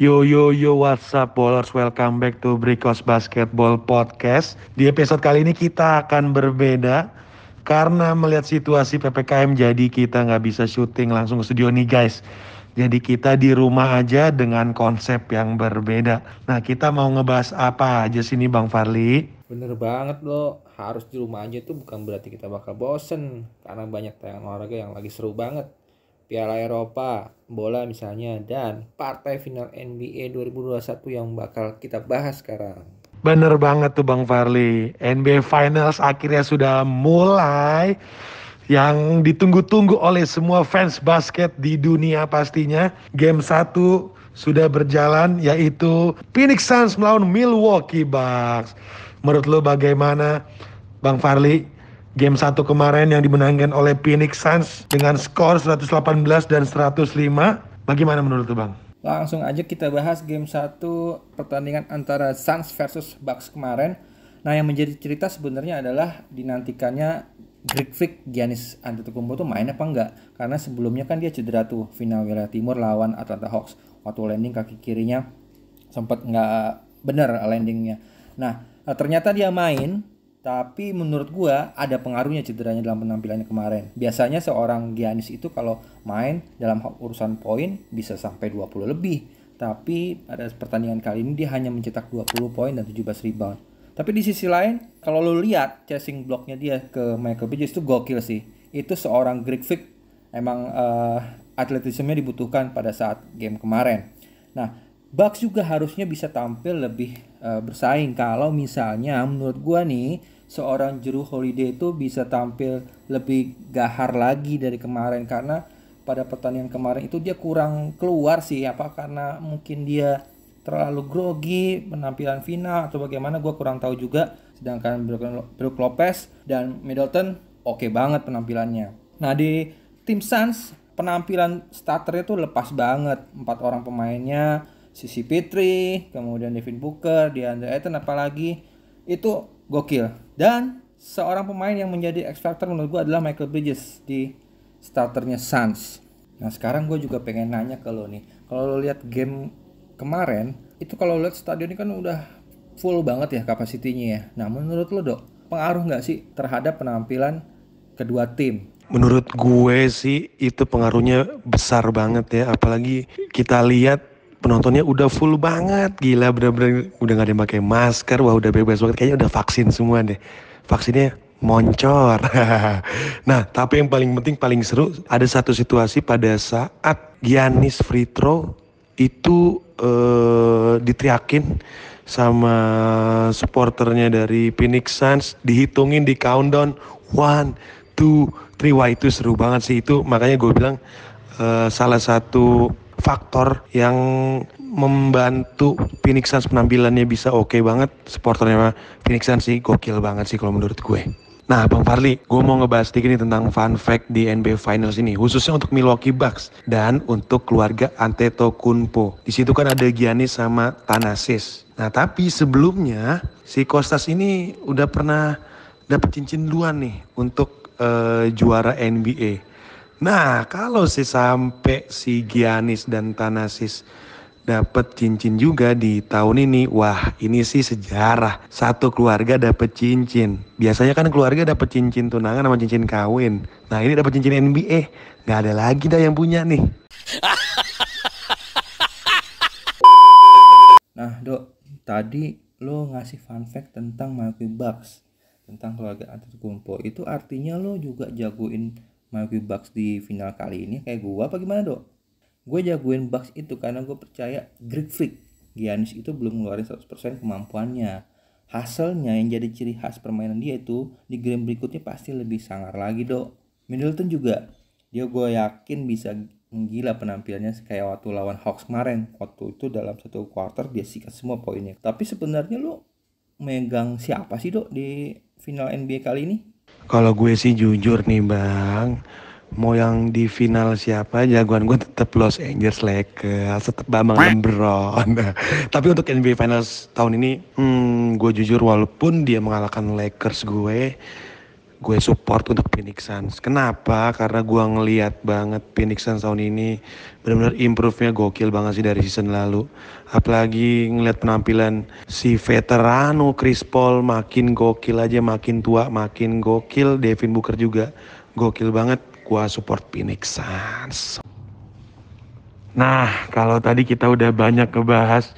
Yo yo yo, what's up ballers, welcome back to Bricos Basketball Podcast. Di episode kali ini kita akan berbeda karena melihat situasi PPKM, jadi kita nggak bisa syuting langsung ke studio nih guys. Jadi kita di rumah aja dengan konsep yang berbeda. Nah, kita mau ngebahas apa aja sih nih Bang Farli? Bener banget lo, harus di rumah aja tuh bukan berarti kita bakal bosen. Karena banyak tayangan olahraga yang lagi seru banget. Piala Eropa, bola misalnya, dan partai final NBA 2021 yang bakal kita bahas sekarang. Bener banget tuh Bang Farli. NBA Finals akhirnya sudah mulai. Yang ditunggu-tunggu oleh semua fans basket di dunia pastinya. Game 1 sudah berjalan, yaitu Phoenix Suns melawan Milwaukee Bucks. Menurut lo bagaimana Bang Farli? Game 1 kemarin yang dimenangkan oleh Phoenix Suns dengan skor 118 dan 105. Bagaimana menurut lo Bang? Langsung aja kita bahas game 1 pertandingan antara Suns versus Bucks kemarin. Nah, yang menjadi cerita sebenarnya adalah dinantikannya Greek Freak Giannis Antetokounmpo tuh main apa enggak? Karena sebelumnya kan dia cedera tuh final wilayah timur lawan Atlanta Hawks. Waktu landing kaki kirinya sempat nggak bener landingnya. Nah, ternyata dia main, tapi menurut gua ada pengaruhnya cederanya dalam penampilannya kemarin. Biasanya seorang Giannis itu kalau main dalam urusan poin bisa sampai 20 lebih. Tapi pada pertandingan kali ini dia hanya mencetak 20 poin dan 17 rebound. Tapi di sisi lain, kalau lo lihat chasing blocknya dia ke Michael Bridges itu gokil sih. Itu seorang Greek Freak, emang atletismenya dibutuhkan pada saat game kemarin. Nah, Bucks juga harusnya bisa tampil lebih bersaing kalau misalnya menurut gua nih seorang Jrue Holiday itu bisa tampil lebih gahar lagi dari kemarin, karena pada pertandingan kemarin itu dia kurang keluar sih, apa karena mungkin dia terlalu grogi penampilan final atau bagaimana, gue kurang tahu juga. Sedangkan Brook Lopez dan Middleton oke banget penampilannya. Nah, di tim Suns penampilan starternya tuh lepas banget. 4 orang pemainnya, Sisi Petri, kemudian Devin Booker, DeAndre Ayton apalagi, itu gokil. Dan seorang pemain yang menjadi X Factor menurut gue adalah Michael Bridges di starternya Suns. Nah, sekarang gue juga pengen nanya ke lo nih, kalau lo lihat game kemarin itu, kalau lihat stadion ini kan udah full banget ya kapasitinya ya. Nah, menurut lo Dok, pengaruh nggak sih terhadap penampilan kedua tim? Menurut gue sih itu pengaruhnya besar banget ya, apalagi kita lihat penontonnya udah full banget, gila bener-bener udah gak ada yang pakai masker, wah udah bebas banget, kayaknya udah vaksin semua deh, vaksinnya moncor. Nah, tapi yang paling penting, paling seru, ada satu situasi pada saat Giannis free throw itu diteriakin sama supporternya dari Phoenix Suns, dihitungin di countdown 1, 2, 3. Wah itu seru banget sih, itu makanya gue bilang salah satu faktor yang membantu Phoenix Suns penampilannya bisa oke banget. Supporternya Phoenix Suns sih gokil banget sih kalau menurut gue. Nah Bang Farli, gue mau ngebahas sedikit nih tentang fun fact di NBA Finals ini, khususnya untuk Milwaukee Bucks dan untuk keluarga Antetokounmpo. Di situ kan ada Giannis sama Thanasis. Nah tapi sebelumnya si Kostas ini udah pernah dapet cincin duluan nih untuk juara NBA. Nah kalau sampai si Giannis dan Thanasis dapat cincin juga di tahun ini, wah ini sih sejarah, satu keluarga dapat cincin. Biasanya kan keluarga dapat cincin tunangan sama cincin kawin, nah ini dapat cincin NBA, nggak ada lagi dah yang punya nih. Nah Dok, tadi lo ngasih fun fact tentang Milwaukee Bucks, tentang keluarga Antetokounmpo. Itu artinya lo juga jagoin Milwaukee Bucks di final kali ini kayak gua apa gimana Dok? Gue jagoin Bucks itu karena gue percaya Greek Freak Giannis itu belum ngeluarin 100% kemampuannya. Hasilnya yang jadi ciri khas permainan dia itu di game berikutnya pasti lebih sangar lagi Dok. Middleton juga, dia gue yakin bisa menggila penampilannya kayak waktu lawan Hawks kemarin. Waktu itu dalam satu quarter dia sikat semua poinnya. Tapi sebenarnya lo megang siapa sih Dok di final NBA kali ini? Kalau gue sih jujur nih Bang, mau yang di final siapa, jagoan gue tetap Los Angeles Lakers, tetap Bambang LeBron. Tapi untuk NBA Finals tahun ini, gue jujur walaupun dia mengalahkan Lakers, gue gue support untuk Phoenix Suns. Kenapa? Karena gue ngeliat banget Phoenix Suns tahun ini benar-benar improve-nya gokil banget sih dari season lalu. Apalagi ngeliat penampilan si veterano Chris Paul makin gokil aja, makin tua makin gokil. Devin Booker juga gokil banget. Gue support Phoenix Suns. Nah, kalau tadi kita udah banyak ngebahas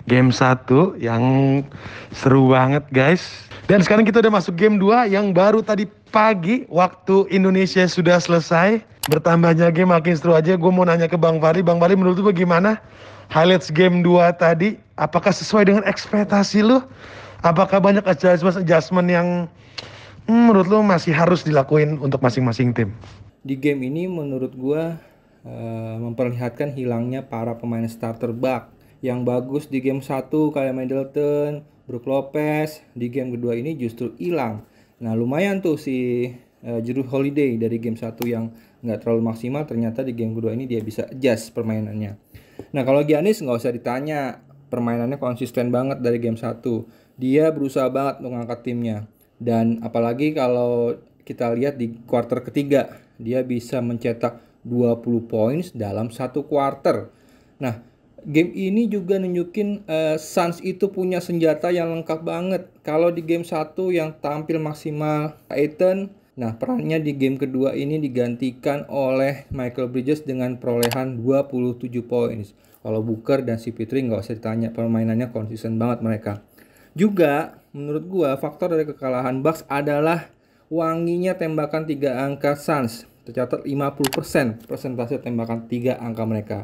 game 1 yang seru banget guys. Dan sekarang kita udah masuk game 2 yang baru tadi pagi waktu Indonesia sudah selesai. Bertambahnya game makin seru aja. Gue mau nanya ke Bang Fahri. Bang Fahri, menurut lu bagaimana highlights game 2 tadi? Apakah sesuai dengan ekspektasi lu? Apakah banyak adjustment yang menurut lu masih harus dilakuin untuk masing-masing tim? Di game ini menurut gua memperlihatkan hilangnya para pemain starter Bucks yang bagus di game 1 kayak Middleton, Brook Lopez. Di game kedua ini justru hilang. Nah lumayan tuh si Jrue Holiday dari game 1 yang nggak terlalu maksimal, ternyata di game kedua ini dia bisa adjust permainannya. Nah kalau Giannis nggak usah ditanya, permainannya konsisten banget dari game 1. Dia berusaha banget untuk ngangkat timnya. Dan apalagi kalau kita lihat di quarter ketiga, dia bisa mencetak 20 points dalam satu quarter. Nah, game ini juga nunjukin Suns itu punya senjata yang lengkap banget. Kalau di game 1 yang tampil maksimal Ayton, nah perannya di game kedua ini digantikan oleh Michael Bridges dengan perolehan 27 points. Kalau Booker dan CP3 nggak usah ditanya, permainannya konsisten banget mereka. Juga menurut gua faktor dari kekalahan Bucks adalah wanginya tembakan 3 angka Suns. Tercatat 50% persentase tembakan 3 angka mereka.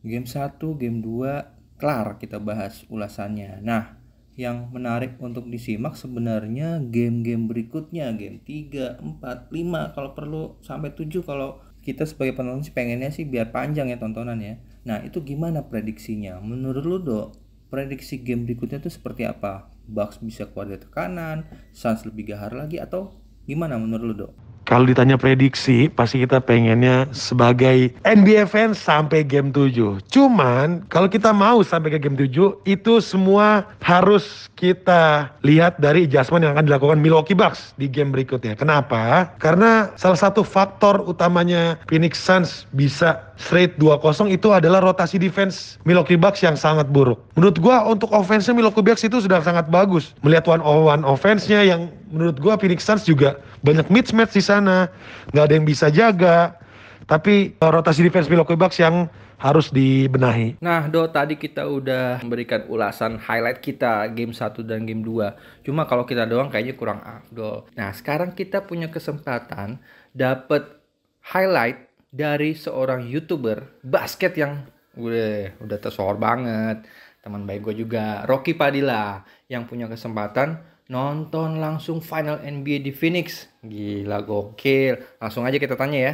Game 1, game 2 kelar kita bahas ulasannya. Nah, yang menarik untuk disimak sebenarnya game-game berikutnya, game 3, 4, 5 kalau perlu sampai 7 kalau kita sebagai penonton sih pengennya sih biar panjang ya tontonannya. Nah, itu gimana prediksinya? Menurut lu, Dok, prediksi game berikutnya itu seperti apa? Bucks bisa keluar dari tekanan, Suns lebih gahar lagi atau gimana menurut lu, Dok? Kalau ditanya prediksi, pasti kita pengennya sebagai NBA fans sampai game 7. Cuman, kalau kita mau sampai ke game 7, itu semua harus kita lihat dari adjustment yang akan dilakukan Milwaukee Bucks di game berikutnya. Kenapa? Karena salah satu faktor utamanya Phoenix Suns bisa straight 2-0 itu adalah rotasi defense Milwaukee Bucks yang sangat buruk. Menurut gua untuk offense-nya Milwaukee Bucks itu sudah sangat bagus. Melihat one-on-one offense-nya yang menurut gua Phoenix Suns juga banyak mismatch di sana, nggak ada yang bisa jaga. Tapi rotasi defense Milwaukee Bucks yang harus dibenahi. Nah, Do, tadi kita udah memberikan ulasan highlight kita game 1 dan game 2. Cuma kalau kita doang kayaknya kurang afdol. Nah, sekarang kita punya kesempatan dapat highlight dari seorang YouTuber basket yang udah tersohor banget. Teman baik gue juga, Rocky Padilla, yang punya kesempatan nonton langsung final NBA di Phoenix. Gila, gokil. Langsung aja kita tanya ya.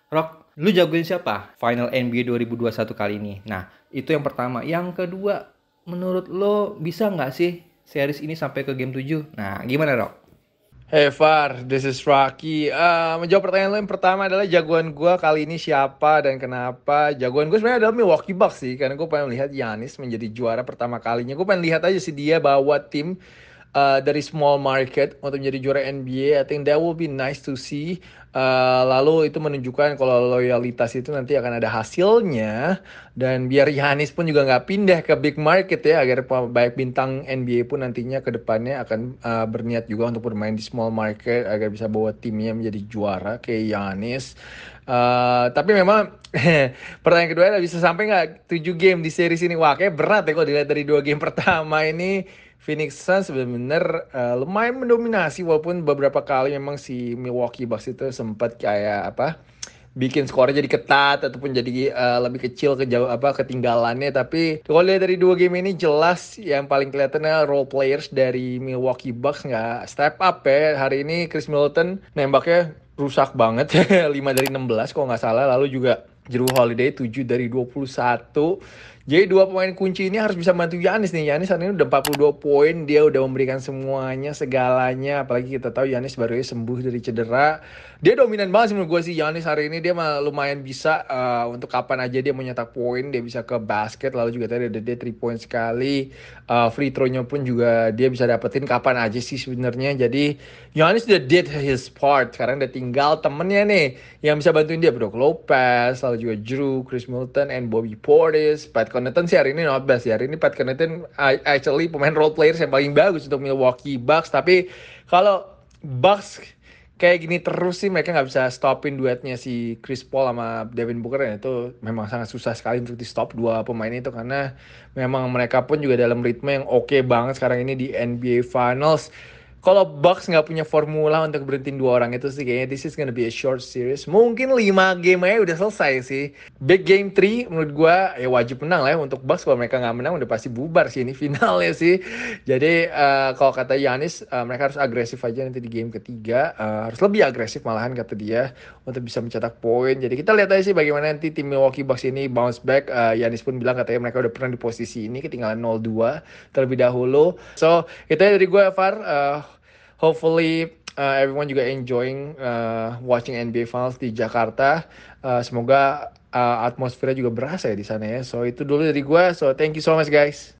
Rock, lu jagoin siapa final NBA 2021 kali ini? Nah, itu yang pertama. Yang kedua, menurut lo bisa nggak sih series ini sampai ke game 7? Nah, gimana, Rock? Hey Far, this is Rocky. Menjawab pertanyaan lo yang pertama adalah jagoan gue kali ini siapa dan kenapa. Jagoan gue sebenarnya adalah Milwaukee Bucks sih. Karena gue pengen lihat Giannis menjadi juara pertama kalinya. Gue pengen lihat aja sih dia bawa tim dari small market untuk menjadi juara NBA. I think that will be nice to see. Lalu itu menunjukkan kalau loyalitas itu nanti akan ada hasilnya. Dan biar Giannis pun juga nggak pindah ke big market ya. Agar baik bintang NBA pun nantinya ke depannya akan berniat juga untuk bermain di small market. Agar bisa bawa timnya menjadi juara kayak Giannis. Tapi memang pertanyaan kedua adalah bisa sampai nggak 7 game di series ini. Wah kayak berat ya kalau dilihat dari 2 game pertama ini. Phoenix Suns benar-benar lumayan mendominasi walaupun beberapa kali memang si Milwaukee Bucks itu sempat kayak bikin skornya jadi ketat ataupun jadi lebih kecil ketinggalannya. Tapi kalau lihat dari 2 game ini jelas yang paling kelihatannya role players dari Milwaukee Bucks nggak step up ya. Hari ini Chris Middleton nembaknya rusak banget 5 dari 16 kalau nggak salah. Lalu juga Jrue Holiday 7 dari 21. Jadi dua pemain kunci ini harus bisa bantu Giannis nih. Giannis hari ini udah 42 poin, dia udah memberikan semuanya, segalanya. Apalagi kita tahu Giannis baru aja sembuh dari cedera. Dia dominan banget sih menurut gue sih Giannis hari ini. Dia lumayan bisa untuk kapan aja dia menyetak poin, dia bisa ke basket. Lalu juga tadi ada dia 3 point sekali. Free throw-nya pun juga dia bisa dapetin kapan aja sih sebenarnya. Jadi Giannis udah did his part. Sekarang udah tinggal temennya nih yang bisa bantuin dia, Brook Lopez, lalu juga Drew, Chris Middleton, and Bobby Portis. Pat Connaughton sih hari ini not best ya. Hari ini Pat Connaughton actually pemain role players yang paling bagus untuk Milwaukee Bucks. Tapi kalau Bucks kayak gini terus sih mereka nggak bisa stopin duetnya si Chris Paul sama Devin Booker, ya itu memang sangat susah sekali untuk di stop dua pemain itu karena memang mereka pun juga dalam ritme yang oke banget sekarang ini di NBA Finals. Kalau Bucks nggak punya formula untuk berhentiin dua orang itu sih kayaknya this is gonna be a short series. Mungkin 5 game aja udah selesai sih. Big game 3 menurut gue ya wajib menang lah ya untuk Bucks. Kalau mereka nggak menang udah pasti bubar sih ini finalnya sih. Jadi kalau kata Giannis mereka harus agresif aja nanti di game ketiga. Harus lebih agresif malahan kata dia untuk bisa mencetak poin. Jadi kita lihat aja sih bagaimana nanti tim Milwaukee Bucks ini bounce back. Giannis pun bilang katanya mereka udah pernah di posisi ini ketinggalan 0-2 terlebih dahulu. So itu aja dari gue Far. Hopefully everyone juga enjoying watching NBA Finals di Jakarta. Semoga atmosfernya juga berasa ya di sana ya. So itu dulu dari gue. So thank you so much guys.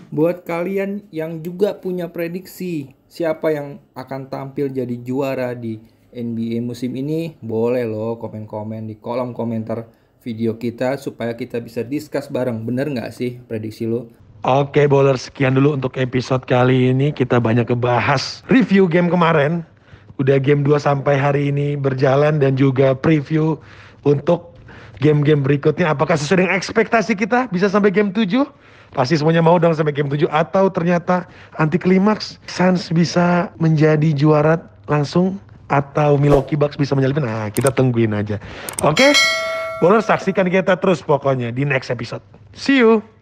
Buat kalian yang juga punya prediksi siapa yang akan tampil jadi juara di NBA musim ini, boleh loh komen-komen di kolom komentar video kita supaya kita bisa discuss bareng. Bener nggak sih prediksi lo? Oke bowler, sekian dulu untuk episode kali ini. Kita banyak ngebahas review game kemarin. Udah game 2 sampai hari ini berjalan dan juga preview untuk game-game berikutnya. Apakah sesuai dengan ekspektasi kita bisa sampai game 7? Pasti semuanya mau dong sampai game 7. Atau ternyata anti klimaks, Suns bisa menjadi juara langsung atau Milwaukee Bucks bisa menyalip. Nah kita tungguin aja. Oke bowler, saksikan kita terus pokoknya di next episode. See you.